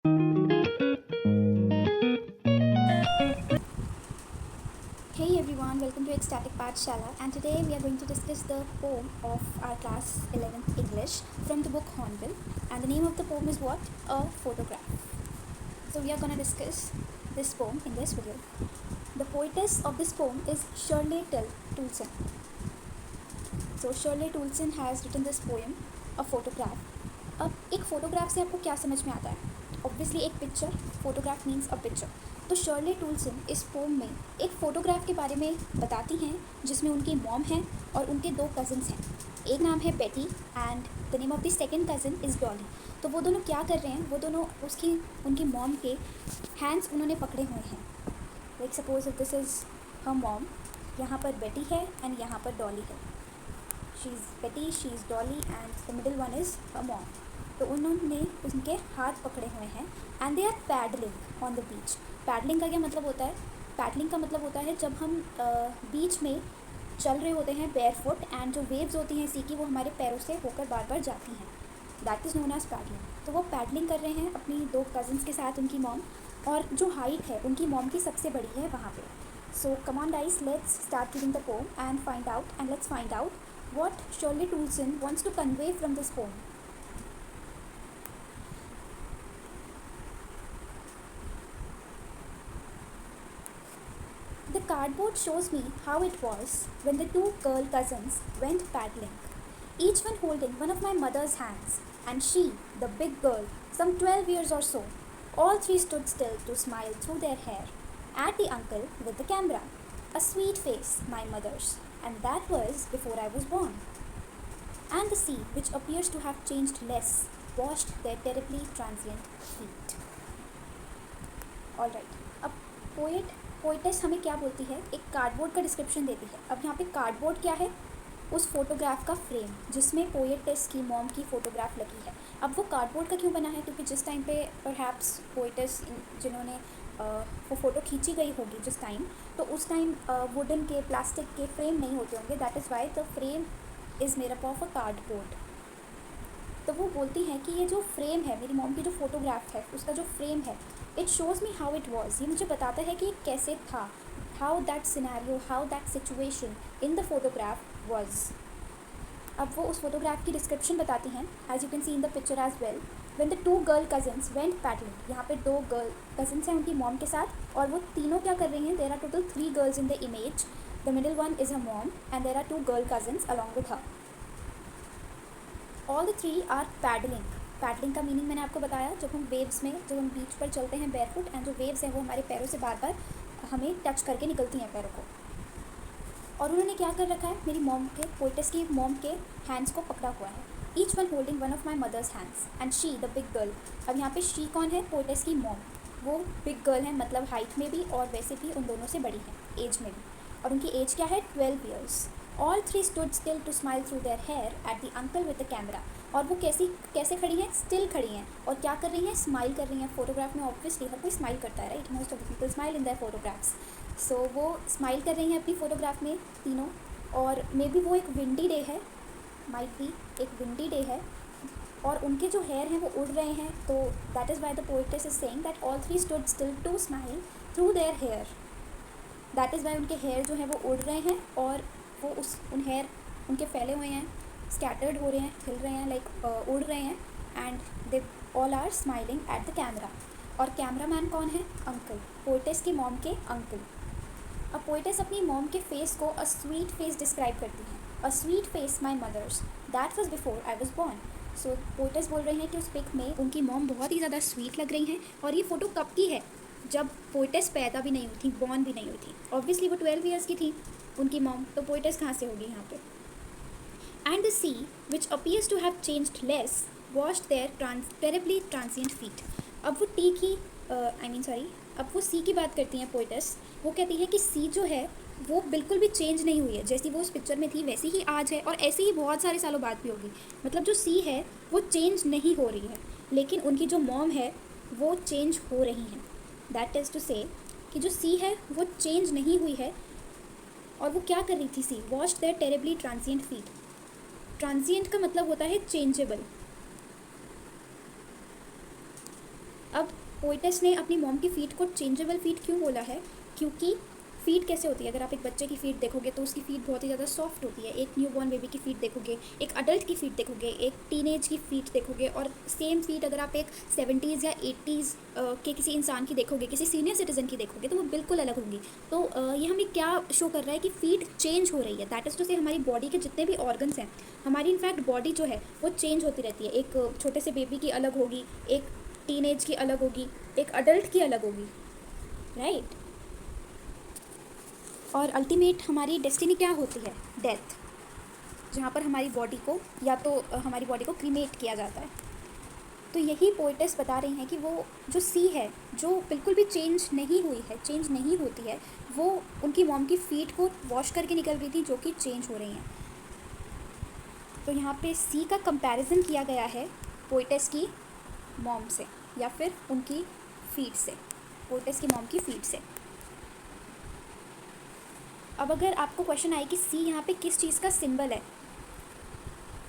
Hey everyone, welcome to Ecstatic Pathshala, and today we are going to discuss the poem of our class 11th English from the book Hornbill. And the name of the poem is what? A Photograph. So we are going to discuss this poem in this video. The poetess of this poem is Shirley Toulson. So Shirley Toulson has written this poem, A Photograph. अब एक photograph से आपको क्या समझ में आता है? Obviously एक picture, photograph means a picture. तो शर्ले टूल्सन इस पोम में एक फ़ोटोग्राफ के बारे में बताती हैं जिसमें उनकी मॉम है और उनके दो कज़न्स हैं. एक नाम है बेटी and the name of the second cousin is Dolly. तो वो दोनों क्या कर रहे हैं? वो दोनों उनकी मॉम के हैंड्स उन्होंने पकड़े हुए हैं. Like suppose if this is her mom, यहाँ पर बेटी है एंड यहाँ पर डॉली है. She is Betty, she is Dolly and the middle one is her mom. तो उन्होंने उनके हाथ पकड़े हुए हैं and they are paddling on the beach. Paddling का क्या मतलब होता है? पैडलिंग का मतलब होता है जब हम बीच में चल रहे होते हैं बेयर फुट एंड जो वेव्स होती हैं सी की वो हमारे पैरों से होकर बार बार जाती हैं. That is known as paddling. तो वो पैडलिंग कर रहे हैं अपनी दो कज़न्स के साथ, उनकी मॉम, और जो हाइट है उनकी मॉम की सबसे बड़ी है वहाँ पे. So come on guys, let's start reading the poem and let's find out what Shirley Toulson wants to convey from this poem. The cardboard shows me how it was when the two girl cousins went paddling, each one holding one of my mother's hands, and she, the big girl, some 12 years or so. All three stood still to smile through their hair at the uncle with the camera. A sweet face, my mother's, and that was before I was born. And the sea, which appears to have changed less, washed their terribly transient feet. Alright, अब poetess हमें क्या बोलती है? एक cardboard का description देती है. अब यहाँ पे कार्डबोर्ड क्या है? उस फोटोग्राफ का फ्रेम जिसमें पोइटेस की मॉम की फ़ोटोग्राफ लगी है. अब वो कार्डबोर्ड का क्यों बना है? क्योंकि जिस टाइम पे परहैप्स पोइटेस जिन्होंने वो फ़ोटो खींची गई होगी जिस टाइम, तो उस टाइम वुडन के, प्लास्टिक के फ्रेम नहीं होते होंगे. That is why the frame is made up of a cardboard. तो वो बोलती हैं कि ये जो फ्रेम है, मेरी मॉम की जो फ़ोटोग्राफ है, उसका जो फ्रेम है, it shows me how it was. ये मुझे बताता है कि कैसे था, how that scenario, how that situation in the photograph was. अब वो उस फोटोग्राफ की डिस्क्रिप्शन बताती हैं, as you can see in the picture as well. When the two girl cousins went paddling, यहाँ पे दो गर्ल कज़न्स हैं उनकी मॉम के साथ, और वो तीनों क्या कर रही हैं? There are total 3 girls in the image. The middle one is her mom and there are 2 girl cousins along with her. All the 3 are paddling. Paddling का मीनिंग मैंने आपको बताया, जब हम वेव्स में, जब हम बीच पर चलते हैं बेयरफुट एंड जो वेव्स हैं वो हमारे पैरों से बार बार हमें टच करके निकलती हैं पैरों को. और उन्होंने क्या कर रखा है? मेरी मॉम के, पोइटेस की मॉम के हैंड्स को पकड़ा हुआ है. Each one holding one of my mother's hands and she the big girl. अब यहाँ पे शी कौन है? पोइटेस की मॉम. वो बिग गर्ल है, मतलब हाइट में भी और वैसे भी उन दोनों से बड़ी हैं एज में भी. और उनकी एज क्या है? 12 years. All three stood still to smile through their hair at the uncle with the camera. और वो कैसे खड़ी हैं? स्टिल खड़ी हैं. और क्या कर रही हैं? स्माइल कर रही हैं. फोटोग्राफ में ऑब्वियसली हर कोई स्माइल करता है, right? Most of the people smile in their photographs. So वो स्माइल कर रही हैं अपनी फ़ोटोग्राफ में तीनों. और मे बी वो एक विंडी डे है, माइट बी एक विंडी डे है, और उनके जो हेयर हैं वो उड़ रहे हैं. तो that is why the poetess is saying that all three stood still to smile through their hair. That is why उनके हेयर जो हैं वो उड़ रहे हैं, और वो उन हेयर उनके फैले हुए हैं, स्कैटर्ड हो रहे हैं, हिल रहे हैं, लाइक उड़ रहे हैं. And they all are smiling at the camera. और कैमरा मैन कौन है? अंकल, पोइटेस की मॉम के अंकल. अब पोइटेस अपनी मॉम के फेस को अ स्वीट फेस डिस्क्राइब करती हैं. A sweet face my mother's, that was before I was born. So poetess बोल रहे हैं कि उस पिक में उनकी मॉम बहुत ही ज़्यादा स्वीट लग रही हैं. और ये फ़ोटो कब की है? जब पोइटेस पैदा भी नहीं हुई थी, बॉर्न भी नहीं हुई थी. ऑब्वियसली वो 12 ईयर्स की थी उनकी मॉम, तो पोइटेस कहाँ से होगी यहाँ पे? And the sea which appears to have changed less washed their terribly transient feet. अब वो टी की अब वो सी की बात करती हैं पोइटेस. वो कहती है कि सी जो है वो बिल्कुल भी चेंज नहीं हुई है. जैसी वो उस पिक्चर में थी वैसी ही आज है, और ऐसे ही बहुत सारे सालों बाद भी होगी. मतलब जो सी है वो चेंज नहीं हो रही है, लेकिन उनकी जो मॉम है वो चेंज हो रही हैं. दैट इज़ टू से कि जो सी है वो चेंज नहीं हुई है. और वो क्या कर रही थी she? Washed their terribly transient feet. Transient का मतलब होता है चेंजेबल. अब पोइटस ने अपनी मॉम की फ़ीट को चेंजेबल फ़ीट क्यों बोला है? क्योंकि फ़ीट कैसे होती है, अगर आप एक बच्चे की फ़ीट देखोगे तो उसकी फ़ीट बहुत ही ज़्यादा सॉफ्ट होती है। एक न्यूबॉर्न बेबी की फ़ीट देखोगे, एक अडल्ट की फ़ीट देखोगे, एक टीनेज की फ़ीट देखोगे, और सेम फ़ीट अगर आप एक 70s या 80s के किसी इंसान की देखोगे, किसी सीनियर सिटीज़न की देखोगे, तो वो बिल्कुल अलग होंगी। तो ये हमें क्या शो कर रहा है कि फ़ीट चेंज हो रही है। दैट इज़ टू से हमारी बॉडी के जितने भी ऑर्गन्स हैं, हमारी इनफैक्ट बॉडी जो है वो चेंज होती रहती है। एक छोटे से बेबी की अलग होगी, एक टीनेज की अलग होगी, एक अडल्ट की अलग होगी, राइट। और अल्टीमेट हमारी डेस्टिनी क्या होती है? डेथ, जहाँ पर हमारी बॉडी को या तो हमारी बॉडी को क्रीमेट किया जाता है। तो यही पोइटेस बता रही हैं कि वो जो सी है, जो बिल्कुल भी चेंज नहीं हुई है, चेंज नहीं होती है, वो उनकी मॉम की फ़ीट को वॉश करके निकल रही थी, जो कि चेंज हो रही हैं। तो यहाँ पे सी का कंपैरिजन किया गया है पोइटेस की मॉम से, या फिर उनकी फ़ीट से, पोइटेस की मॉम की फ़ीट से। अब अगर आपको क्वेश्चन आए कि सी यहाँ पे किस चीज़ का सिंबल है,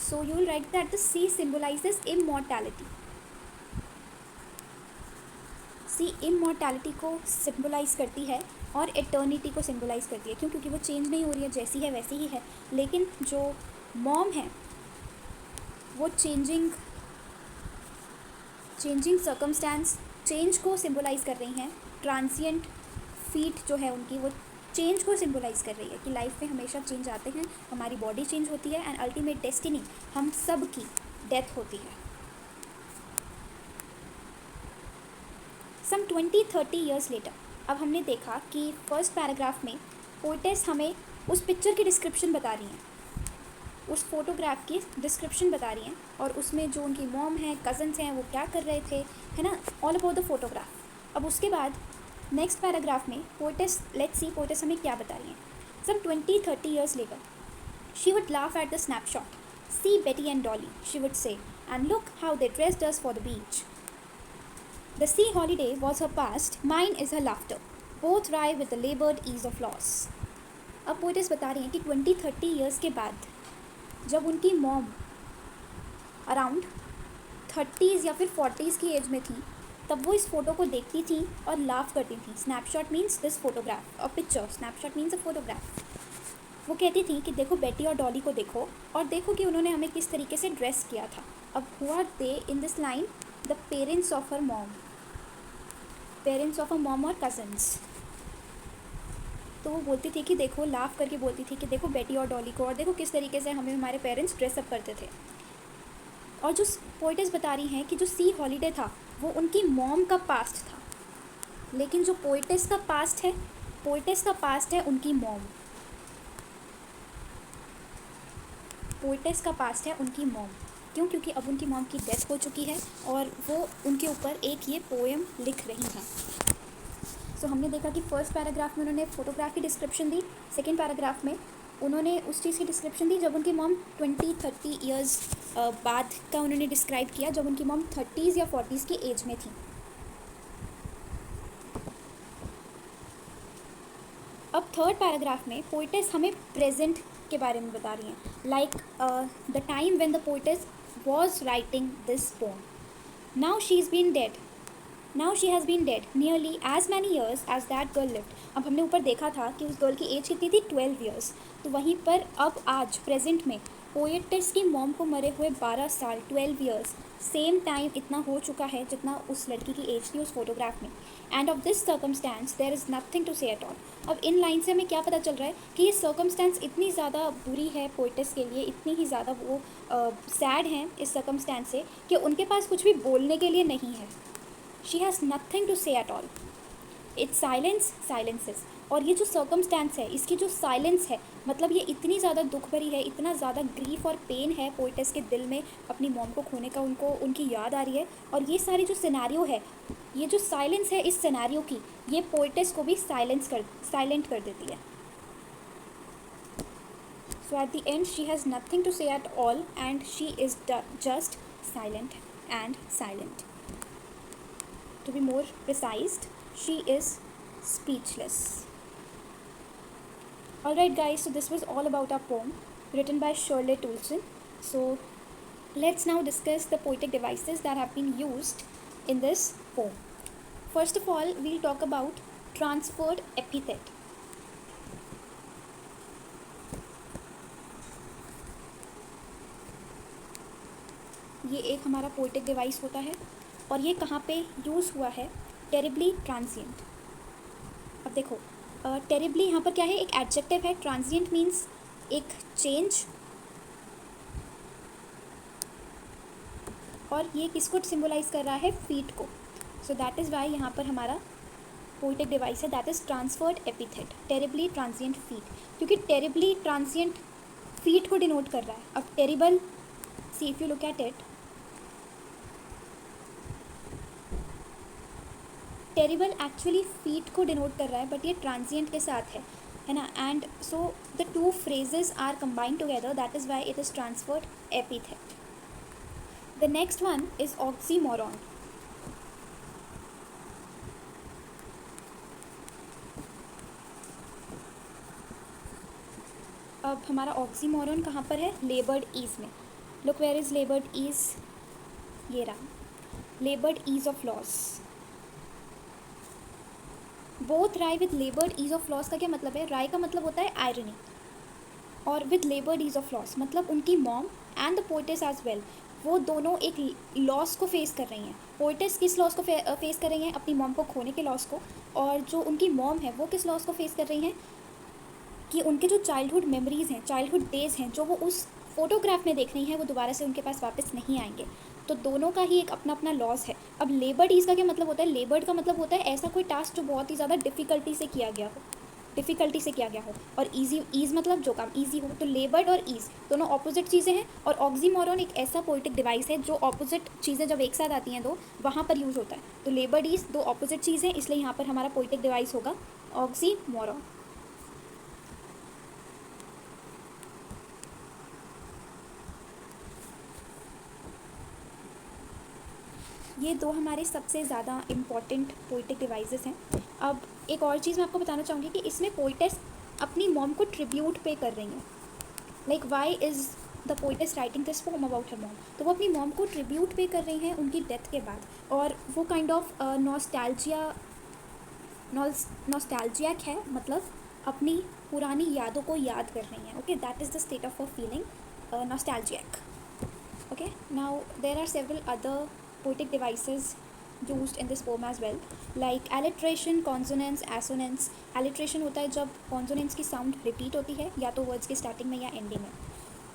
so you will write that the sea symbolizes immortality. Sea immortality को सिम्बलाइज़ करती है और एटर्निटी को सिम्बलाइज़ करती है। क्यों? क्योंकि वो चेंज नहीं हो रही है, जैसी है वैसी ही है। लेकिन जो मॉम है वो चेंजिंग सर्कमस्टेंस, चेंज को सिम्बलाइज़ कर रही हैं। ट्रांसिएंट फीट जो है उनकी, वो चेंज को सिम्बलाइज़ कर रही है कि लाइफ में हमेशा चेंज आते हैं, हमारी बॉडी चेंज होती है, एंड अल्टीमेट डेस्टिनी हम सब की डेथ होती है। सम 20-30 ईयर्स लेटर, अब हमने देखा कि फर्स्ट पैराग्राफ में पोइटेस हमें उस पिक्चर की डिस्क्रिप्शन बता रही हैं, उस फोटोग्राफ की डिस्क्रिप्शन बता रही हैं, और उसमें जो उनकी मॉम है, कज़न्स हैं, वो क्या कर रहे थे, है ना, ऑल अबाउट द फोटोग्राफ। अब उसके बाद नेक्स्ट पैराग्राफ में पोइटेस, लेट्स सी पोइटेस हमें क्या बता रही हैं। Some 20-30 years later, she would laugh at the snapshot, see Betty and Dolly, she would say, and look how they dressed us for the beach. The sea holiday was her past, mine is her laughter. Both ride with the labored ease of loss. अब poetess बता रही हैं कि 20-30 years के बाद जब उनकी mom around 30s या फिर 40s की एज में थी, तब वो इस फ़ोटो को देखती थी और लाफ करती थी। Snapshot means this photograph, a picture, snapshot means a photograph. वो कहती थी कि देखो बेटी और डॉली को देखो, और देखो कि उन्होंने हमें किस तरीके से ड्रेस किया था। अब हुआ they in this line the parents of her mom, parents of a mom और कज़न्स। तो वो बोलती थी कि देखो, लाफ करके बोलती थी कि देखो बेटी और डॉली को, और देखो किस तरीके से हमें हमारे पेरेंट्स ड्रेसअप करते थे। और जो पोइटेस बता रही हैं कि जो सी हॉलीडे था वो उनकी मॉम का पास्ट था, लेकिन जो पोइटेस का पास्ट है, पोइटेस का पास्ट है उनकी मॉम, पोइटेस का पास्ट है उनकी मॉम। क्यों? क्योंकि अब उनकी मॉम की डेथ हो चुकी है और वो उनके ऊपर एक ये पोएम लिख रही हैं। सो हमने देखा कि फर्स्ट पैराग्राफ में उन्होंने फ़ोटोग्राफ की डिस्क्रिप्शन दी, सेकेंड पैराग्राफ में उन्होंने उस चीज़ की डिस्क्रिप्शन दी जब उनकी मॉम 20-30 ईयर्स बाद का उन्होंने डिस्क्राइब किया, जब उनकी मॉम 30s या 40s की एज में थी। अब थर्ड पैराग्राफ में पोइटेस हमें प्रेजेंट के बारे में बता रही हैं, like the time when the poetess was writing this poem. Now she has been dead nearly as many years as that girl lived. अब हमने ऊपर देखा था कि उस गर्ल की एज कितनी थी, 12 ईयर्स। तो वहीं पर अब आज प्रेजेंट में पोएटेस की मॉम को मरे हुए 12 साल, 12 ईयर्स, सेम टाइम इतना हो चुका है जितना उस लड़की की एज थी उस फोटोग्राफ में। And of this circumstance there is nothing to say at all. अब इन लाइन से हमें क्या पता चल रहा है कि ये सर्कमस्टेंस इतनी ज़्यादा बुरी है पोएटेस के लिए, इतनी ही ज़्यादा वो सैड हैं इस सर्कमस्टेंस से कि उनके पास कुछ भी बोलने के लिए नहीं है। She has nothing to say at all. It's silence silences. और ये जो सर्कमस्टेंस है, इसकी जो साइलेंस है, मतलब ये इतनी ज़्यादा दुख भरी है, इतना ज़्यादा ग्रीफ और पेन है पोइटेस के दिल में अपनी मॉम को खोने का, उनको उनकी याद आ रही है। और ये सारी जो सिनेरियो है, ये जो साइलेंस है इस सिनेरियो की, ये पोइटेस को भी साइलेंट कर देती है। So at the end she has nothing to say at all and she is just silent and silent. To be more precise, she is speechless. Alright guys, so this was all about our poem written by Shirley Toulson. So let's now discuss the poetic devices that have been used in this poem. First of all, we'll talk about transferred epithet. ये एक हमारा poetic device होता है और ये कहाँ पे use हुआ है? Terribly transient. अब देखो, टेरिबली यहाँ पर क्या है? एक एडजेक्टिव है। ट्रांजिएंट मीन्स एक चेंज, और ये किसको सिंबलाइज कर रहा है? फीट को। सो दैट इज़ वाई यहाँ पर हमारा पोइटिक डिवाइस है, that is transferred epithet, terribly transient feet, क्योंकि टेरिबली ट्रांजिएंट फीट को डिनोट कर रहा है। अब terrible, see if you look at it, terrible actually feet को डिनोट कर रहा है, बट ये ट्रांजिएंट के साथ है ना? And so the two phrases are combined together, that is why it is transferred epithet. The next one is oxymoron. अब हमारा ऑक्सीमोरन कहाँ पर है? लेबर्ड ईज में. Look where is laboured ease, ये रहा, laboured ease of loss. Both wry with laboured ease of loss का क्या मतलब है? राय का मतलब होता है आयरनी, और with laboured ease of loss मतलब उनकी mom and the poetess as well, वो दोनों एक लॉस को फेस कर रही हैं. पोइटेस किस लॉस को फेस कर रही हैं? अपनी मॉम को खोने के लॉस को. और जो उनकी मॉम है वो किस लॉस को फेस कर रही हैं? कि उनके जो चाइल्डहुड मेमोरीज़ हैं, चाइल्डहुड डेज़ हैं, जो वो उस फोटोग्राफ में देख रही हैं, वो दोबारा से उनके पास वापस नहीं आएंगे. तो दोनों का ही एक अपना अपना लॉस है. अब लेबर्ड ईज का क्या मतलब होता है? लेबर्ड का मतलब होता है ऐसा कोई टास्क जो बहुत ही ज़्यादा डिफ़िकल्टी से किया गया हो, और ईजी, ईज मतलब जो काम ईजी हो. तो लेबर्ड और ईज दोनों ऑपोजिट चीज़ें हैं, और ऑक्सीमोरन एक ऐसा पोइटिक डिवाइस है जो ऑपोजिट चीज़ें जब एक साथ आती हैं दो, वहाँ पर यूज़ होता है. तो लेबर्ड ईज दो ऑपोजिट चीज़ें, इसलिए यहाँ पर हमारा पोइटिक डिवाइस होगा ऑक्सीमोरन. ये दो हमारे सबसे ज़्यादा इम्पॉर्टेंट पोइटिक डिवाइसेस हैं. अब एक और चीज़ मैं आपको बताना चाहूँगी कि इसमें पोइटेस अपनी मॉम को ट्रिब्यूट पे कर रही हैं. Like why is the poetess writing this pome about her mom? तो वो अपनी मॉम को ट्रिब्यूट पे कर रही हैं उनकी डेथ के बाद, और वो काइंड ऑफ नॉस्टैल्जिया है, मतलब अपनी पुरानी यादों को याद कर रही हैं. Okay, that is the state of a feeling nostalgic. Okay, now there are several other poetic devices used in this poem as well, like alliteration, consonance, assonance. Alliteration होता है जब consonants की sound repeat होती है, या तो words के starting में या ending में.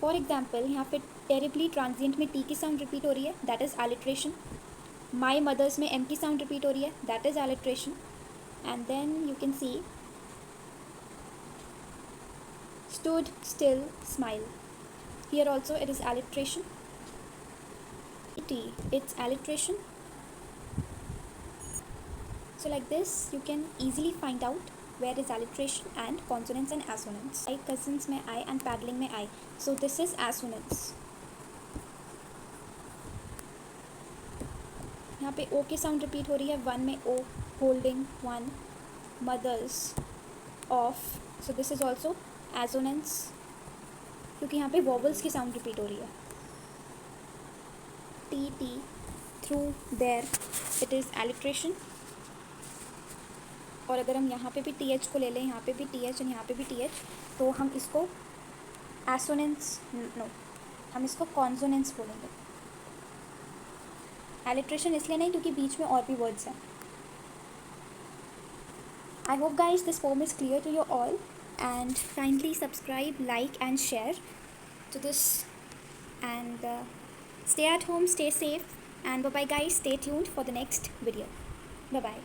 For example, यहाँ पे terribly transient में T की sound repeat हो रही है, that is alliteration. My mothers में M की sound repeat हो रही है, that is alliteration. And then you can see stood still, smile. Here also it is alliteration. T, it's alliteration. So like this you can easily find out where is alliteration and consonants and assonance. Like cousins में I and paddling में I, so this is assonance. यहाँ पे O की sound repeat हो रही है, one में O, holding one, mothers of, so this is also assonance, क्योंकि यहाँ पे vowels की साउंड रिपीट हो रही है. T, through, there, it is alliteration. और अगर हम यहाँ पे भी TH को ले लें, यहाँ पे भी TH और यहाँ पे भी TH, तो हम इसको assonance, नो, हम इसको consonance बोलेंगे. alliteration इसलिए नहीं क्योंकि बीच में और भी words हैं. I hope guys this poem is clear to you all, and kindly subscribe, like and share to this, and stay at home, stay safe, and bye bye guys, stay tuned for the next video. Bye bye.